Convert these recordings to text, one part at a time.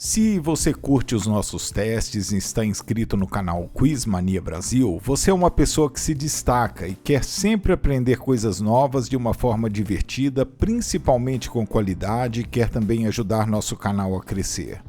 Se você curte os nossos testes e está inscrito no canal Quiz Mania Brasil, você é uma pessoa que se destaca e quer sempre aprender coisas novas de uma forma divertida, principalmente com qualidade, e quer também ajudar nosso canal a crescer.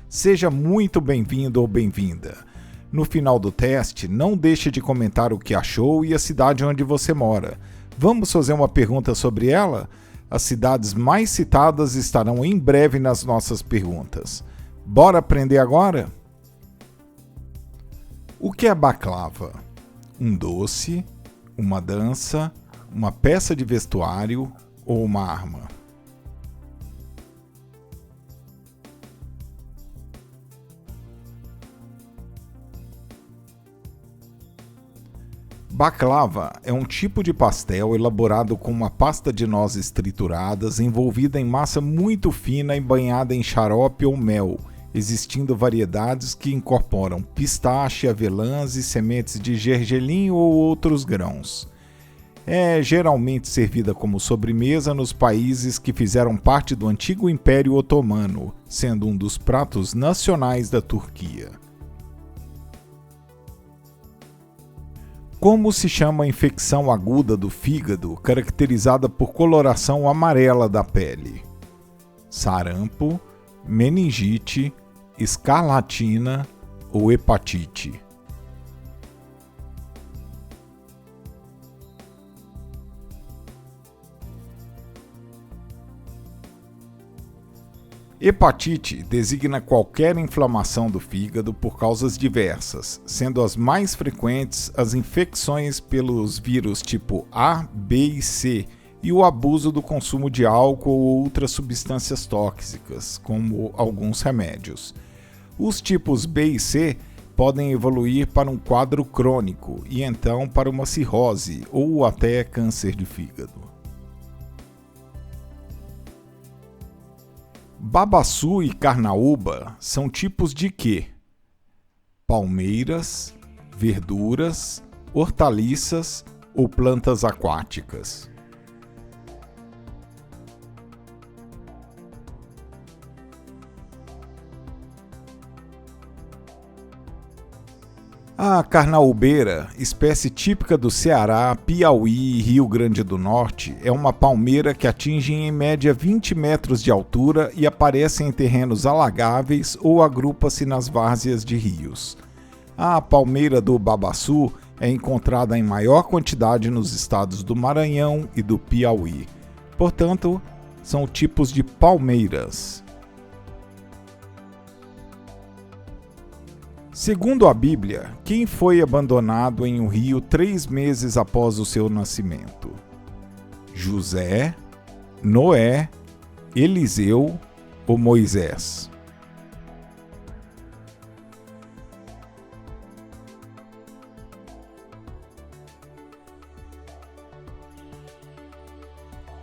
Seja muito bem-vindo ou bem-vinda. No final do teste, não deixe de comentar o que achou e a cidade onde você mora. Vamos fazer uma pergunta sobre ela? As cidades mais citadas estarão em breve nas nossas perguntas. Bora aprender agora? O que é baklava? Um doce, uma dança, uma peça de vestuário ou uma arma? Baklava é um tipo de pastel elaborado com uma pasta de nozes trituradas envolvida em massa muito fina e banhada em xarope ou mel, existindo variedades que incorporam pistache, avelãs e sementes de gergelim ou outros grãos. É geralmente servida como sobremesa nos países que fizeram parte do antigo Império Otomano, sendo um dos pratos nacionais da Turquia. Como se chama a infecção aguda do fígado, caracterizada por coloração amarela da pele? Sarampo, meningite, escarlatina ou hepatite? Hepatite designa qualquer inflamação do fígado por causas diversas, sendo as mais frequentes as infecções pelos vírus tipo A, B e C e o abuso do consumo de álcool ou outras substâncias tóxicas, como alguns remédios. Os tipos B e C podem evoluir para um quadro crônico e então para uma cirrose ou até câncer de fígado. Babaçu e carnaúba são tipos de quê? Palmeiras, verduras, hortaliças ou plantas aquáticas? A carnaúbeira, espécie típica do Ceará, Piauí e Rio Grande do Norte, é uma palmeira que atinge em média 20 metros de altura e aparece em terrenos alagáveis ou agrupa-se nas várzeas de rios. A palmeira do babaçu é encontrada em maior quantidade nos estados do Maranhão e do Piauí. Portanto, são tipos de palmeiras. Segundo a Bíblia, quem foi abandonado em um rio 3 meses após o seu nascimento? José, Noé, Eliseu ou Moisés?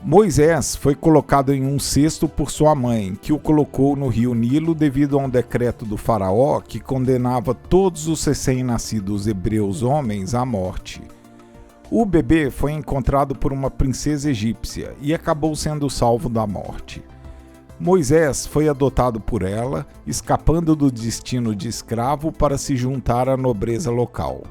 Moisés foi colocado em um cesto por sua mãe, que o colocou no rio Nilo devido a um decreto do faraó que condenava todos os recém-nascidos hebreus homens à morte. O bebê foi encontrado por uma princesa egípcia e acabou sendo salvo da morte. Moisés foi adotado por ela, escapando do destino de escravo para se juntar à nobreza local.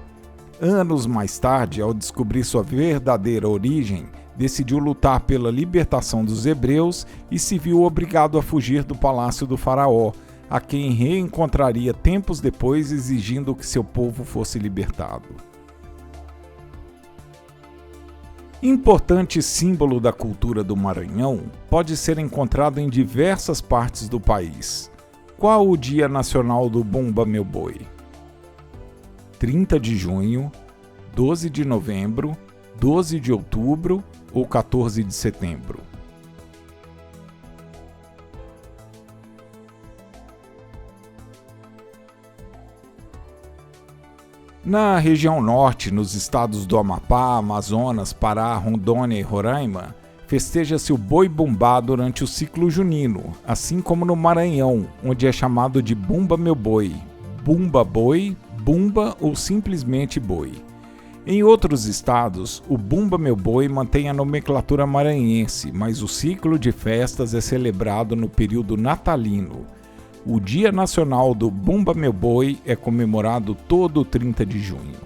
Anos mais tarde, ao descobrir sua verdadeira origem, decidiu lutar pela libertação dos hebreus e se viu obrigado a fugir do palácio do faraó, a quem reencontraria tempos depois exigindo que seu povo fosse libertado. Importante símbolo da cultura do Maranhão, pode ser encontrado em diversas partes do país. Qual o Dia Nacional do Bumba Meu Boi? 30 de junho, 12 de novembro, 12 de outubro ou 14 de setembro? Na região norte, nos estados do Amapá, Amazonas, Pará, Rondônia e Roraima, festeja-se o Boi Bumbá durante o ciclo junino, assim como no Maranhão, onde é chamado de Bumba Meu Boi, Bumba Boi, Bumba ou simplesmente Boi. Em outros estados, o Bumba Meu Boi mantém a nomenclatura maranhense, mas o ciclo de festas é celebrado no período natalino. O Dia Nacional do Bumba Meu Boi é comemorado todo 30 de junho.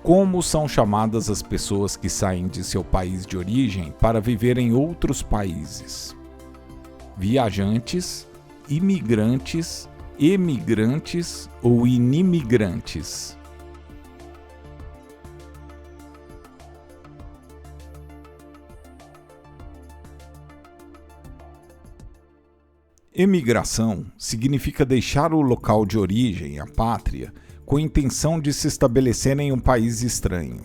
Como são chamadas as pessoas que saem de seu país de origem para viver em outros países? Viajantes, imigrantes, emigrantes ou inimigrantes? Emigração significa deixar o local de origem, a pátria, com a intenção de se estabelecer em um país estranho.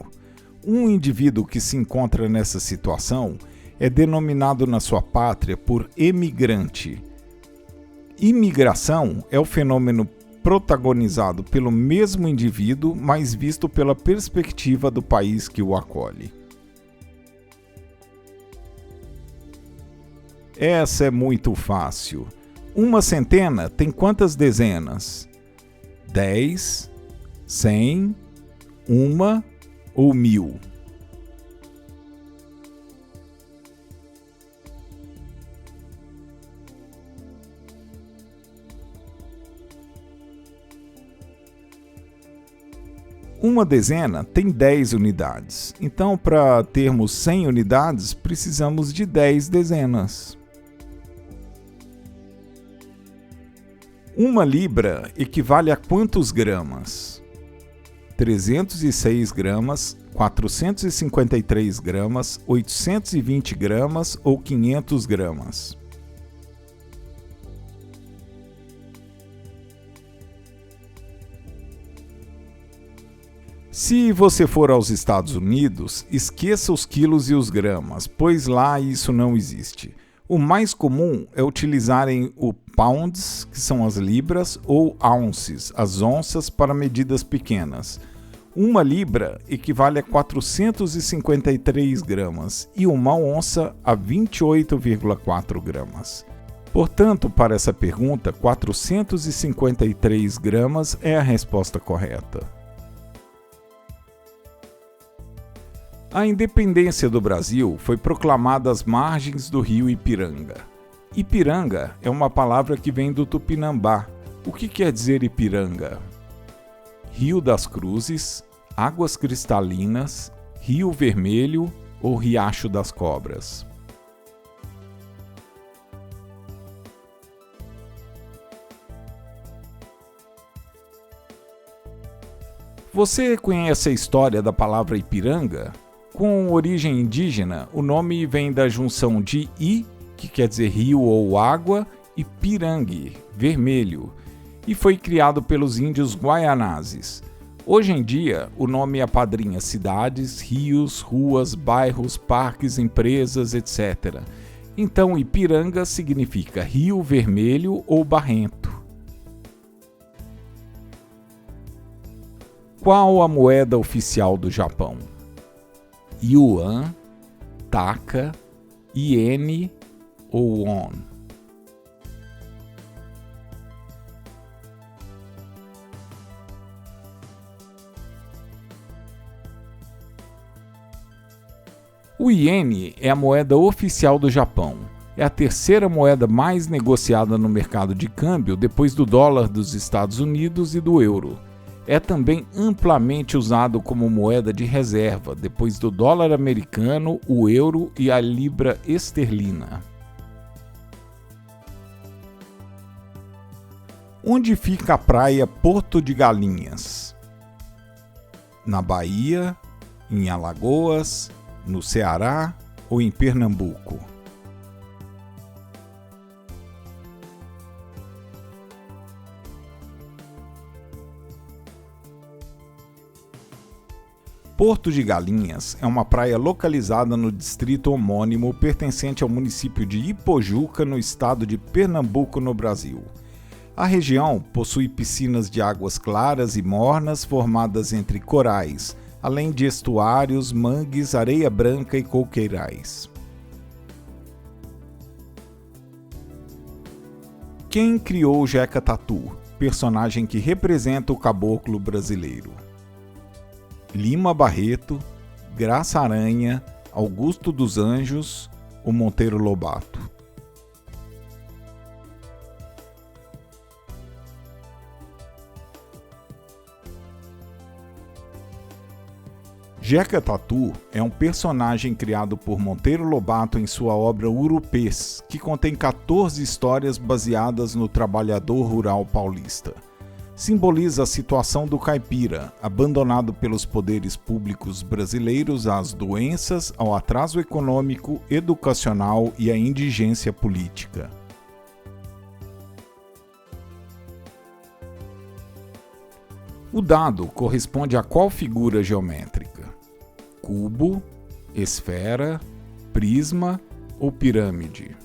Um indivíduo que se encontra nessa situação é denominado na sua pátria por emigrante. Imigração é o fenômeno protagonizado pelo mesmo indivíduo, mas visto pela perspectiva do país que o acolhe. Essa é muito fácil. Uma centena tem quantas dezenas? 10, 100, 1 ou 1000? Uma dezena tem 10 unidades. Então, para termos 100 unidades, precisamos de 10 dezenas. Uma libra equivale a quantos gramas? 306 gramas, 453 gramas, 820 gramas ou 500 gramas? Se você for aos Estados Unidos, esqueça os quilos e os gramas, pois lá isso não existe. O mais comum é utilizarem o pounds, que são as libras, ou ounces, as onças, para medidas pequenas. Uma libra equivale a 453 gramas e uma onça a 28,4 gramas. Portanto, para essa pergunta, 453 gramas é a resposta correta. A independência do Brasil foi proclamada às margens do rio Ipiranga. Ipiranga é uma palavra que vem do Tupinambá. O que quer dizer Ipiranga? Rio das Cruzes, Águas Cristalinas, Rio Vermelho ou Riacho das Cobras? Você conhece a história da palavra Ipiranga? Com origem indígena, o nome vem da junção de I, que quer dizer rio ou água, e pirangue, vermelho, e foi criado pelos índios guaianazes. Hoje em dia, o nome apadrinha cidades, rios, ruas, bairros, parques, empresas, etc. Então, Ipiranga significa rio vermelho ou barrento. Qual a moeda oficial do Japão? Yuan, Taka, Iene ou Won? O iene é a moeda oficial do Japão. É a terceira moeda mais negociada no mercado de câmbio depois do dólar dos Estados Unidos e do euro. É também amplamente usado como moeda de reserva, depois do dólar americano, o euro e a libra esterlina. Onde fica a praia Porto de Galinhas? Na Bahia, em Alagoas, no Ceará ou em Pernambuco? Porto de Galinhas é uma praia localizada no distrito homônimo pertencente ao município de Ipojuca, no estado de Pernambuco, no Brasil. A região possui piscinas de águas claras e mornas formadas entre corais, além de estuários, mangues, areia branca e coqueirais. Quem criou Jeca Tatu, personagem que representa o caboclo brasileiro? Lima Barreto, Graça Aranha, Augusto dos Anjos ou Monteiro Lobato? Jeca Tatu é um personagem criado por Monteiro Lobato em sua obra Urupês, que contém 14 histórias baseadas no trabalhador rural paulista. Simboliza a situação do caipira, abandonado pelos poderes públicos brasileiros às doenças, ao atraso econômico, educacional e à indigência política. O dado corresponde a qual figura geométrica? Cubo, esfera, prisma ou pirâmide?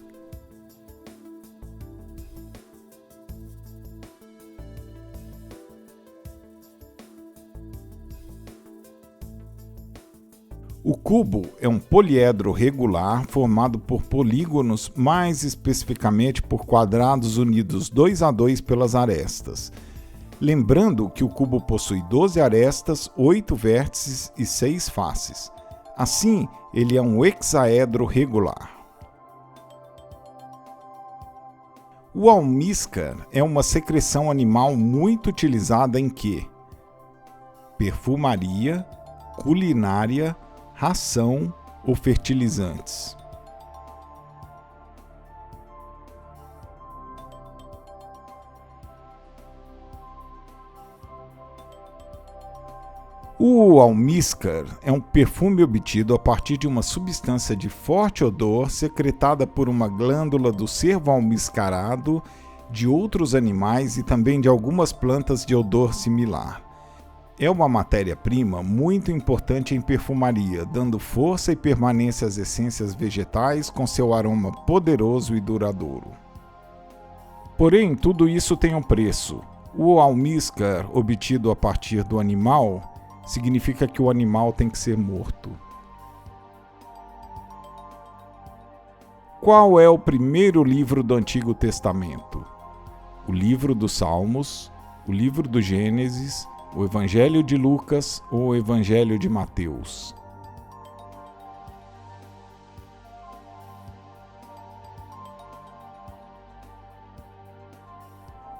O cubo é um poliedro regular formado por polígonos, mais especificamente por quadrados unidos 2 a 2 pelas arestas. Lembrando que o cubo possui 12 arestas, 8 vértices e 6 faces. Assim, ele é um hexaedro regular. O almíscar é uma secreção animal muito utilizada em quê? Perfumaria, culinária, ração ou fertilizantes. O almíscar é um perfume obtido a partir de uma substância de forte odor secretada por uma glândula do cervo almiscarado, de outros animais e também de algumas plantas de odor similar. É uma matéria-prima muito importante em perfumaria, dando força e permanência às essências vegetais com seu aroma poderoso e duradouro. Porém, tudo isso tem um preço. O almíscar obtido a partir do animal significa que o animal tem que ser morto. Qual é o primeiro livro do Antigo Testamento? O livro dos Salmos, o livro do Gênesis, o Evangelho de Lucas ou o Evangelho de Mateus?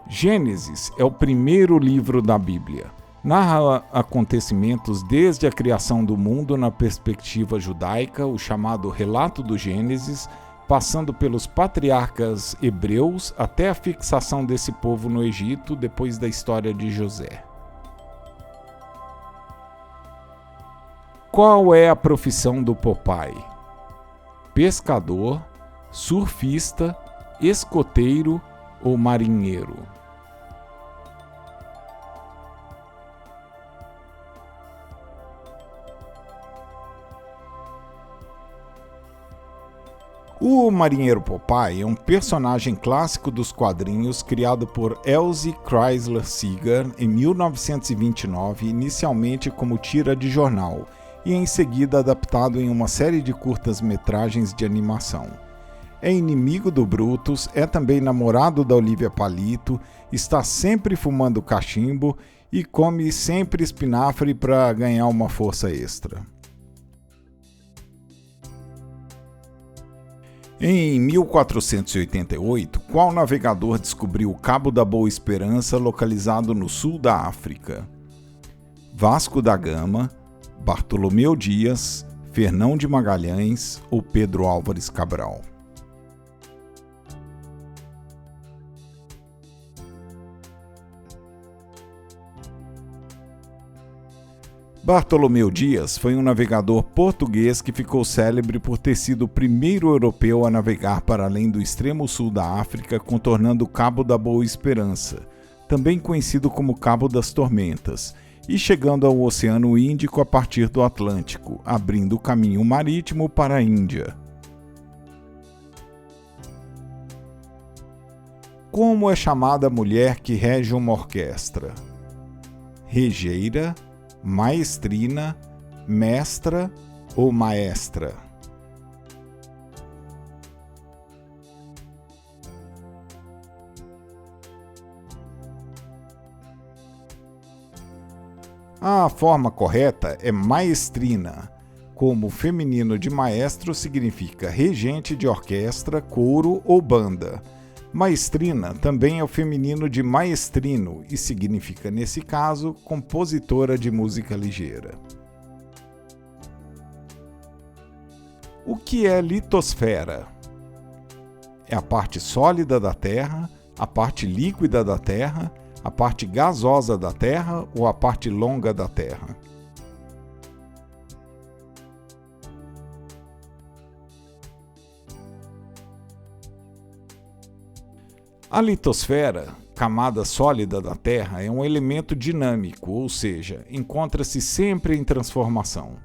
Gênesis é o primeiro livro da Bíblia. Narra acontecimentos desde a criação do mundo na perspectiva judaica, o chamado relato do Gênesis, passando pelos patriarcas hebreus até a fixação desse povo no Egito depois da história de José. Qual é a profissão do Popeye? Pescador, surfista, escoteiro ou marinheiro? O marinheiro Popeye é um personagem clássico dos quadrinhos criado por Elzie Chrysler Segar em 1929, inicialmente como tira de jornal, e em seguida adaptado em uma série de curtas-metragens de animação. É inimigo do Brutus, é também namorado da Olivia Palito, está sempre fumando cachimbo e come sempre espinafre para ganhar uma força extra. Em 1488, qual navegador descobriu o Cabo da Boa Esperança, localizado no sul da África? Vasco da Gama, Bartolomeu Dias, Fernão de Magalhães ou Pedro Álvares Cabral? Bartolomeu Dias foi um navegador português que ficou célebre por ter sido o primeiro europeu a navegar para além do extremo sul da África, contornando o Cabo da Boa Esperança, também conhecido como Cabo das Tormentas, e chegando ao Oceano Índico a partir do Atlântico, abrindo o caminho marítimo para a Índia. Como é chamada a mulher que rege uma orquestra? Regeira, maestrina, mestra ou maestra? A forma correta é maestrina, como o feminino de maestro significa regente de orquestra, coro ou banda. Maestrina também é o feminino de maestrino e significa, nesse caso, compositora de música ligeira. O que é litosfera? É a parte sólida da Terra, a parte líquida da Terra, a parte gasosa da Terra ou a parte longa da Terra? A litosfera, camada sólida da Terra, é um elemento dinâmico, ou seja, encontra-se sempre em transformação.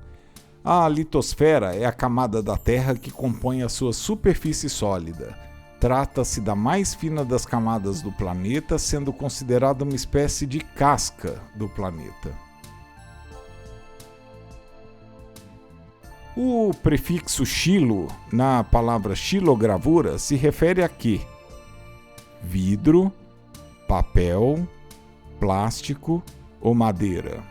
A litosfera é a camada da Terra que compõe a sua superfície sólida. Trata-se da mais fina das camadas do planeta, sendo considerada uma espécie de casca do planeta. O prefixo xilo, na palavra xilogravura, se refere a quê? Vidro, papel, plástico ou madeira?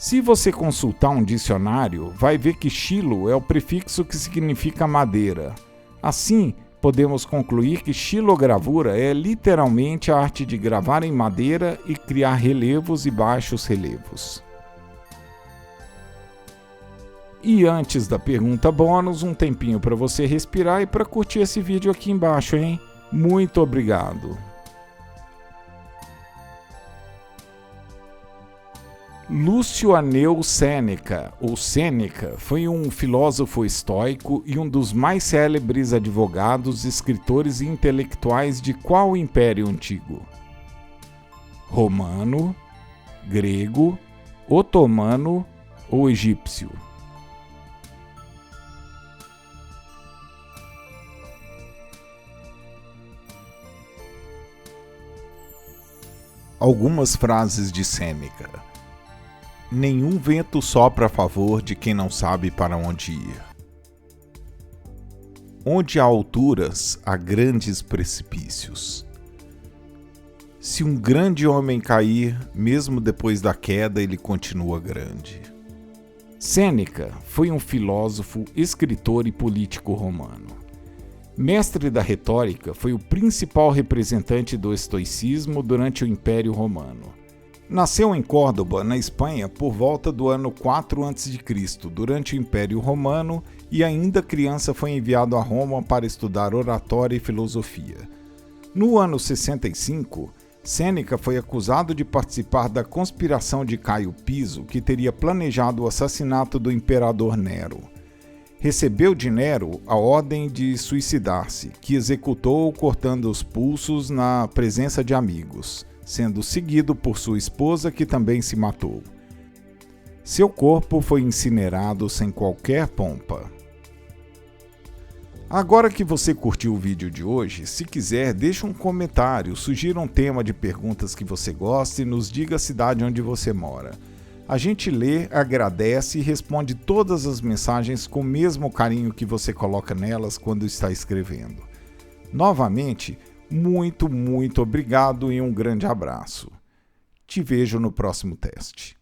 Se você consultar um dicionário, vai ver que xilo é o prefixo que significa madeira. Assim, podemos concluir que xilogravura é literalmente a arte de gravar em madeira e criar relevos e baixos relevos. E antes da pergunta bônus, um tempinho para você respirar e para curtir esse vídeo aqui embaixo, hein? Muito obrigado! Lúcio Aneu Sêneca, ou Sêneca, foi um filósofo estoico e um dos mais célebres advogados, escritores e intelectuais de qual império antigo? Romano, grego, otomano ou egípcio? Algumas frases de Sêneca. Nenhum vento sopra a favor de quem não sabe para onde ir. Onde há alturas, há grandes precipícios. Se um grande homem cair, mesmo depois da queda, ele continua grande. Sêneca foi um filósofo, escritor e político romano. Mestre da retórica, foi o principal representante do estoicismo durante o Império Romano. Nasceu em Córdoba, na Espanha, por volta do ano 4 a.C., durante o Império Romano, e ainda criança foi enviado a Roma para estudar oratória e filosofia. No ano 65, Sêneca foi acusado de participar da conspiração de Caio Piso, que teria planejado o assassinato do imperador Nero. Recebeu de Nero a ordem de suicidar-se, que executou cortando os pulsos na presença de amigos, sendo seguido por sua esposa, que também se matou. Seu corpo foi incinerado sem qualquer pompa. Agora que você curtiu o vídeo de hoje, se quiser, deixe um comentário, sugira um tema de perguntas que você gosta e nos diga a cidade onde você mora. A gente lê, agradece e responde todas as mensagens com o mesmo carinho que você coloca nelas quando está escrevendo. Novamente, muito obrigado e um grande abraço. Te vejo no próximo teste.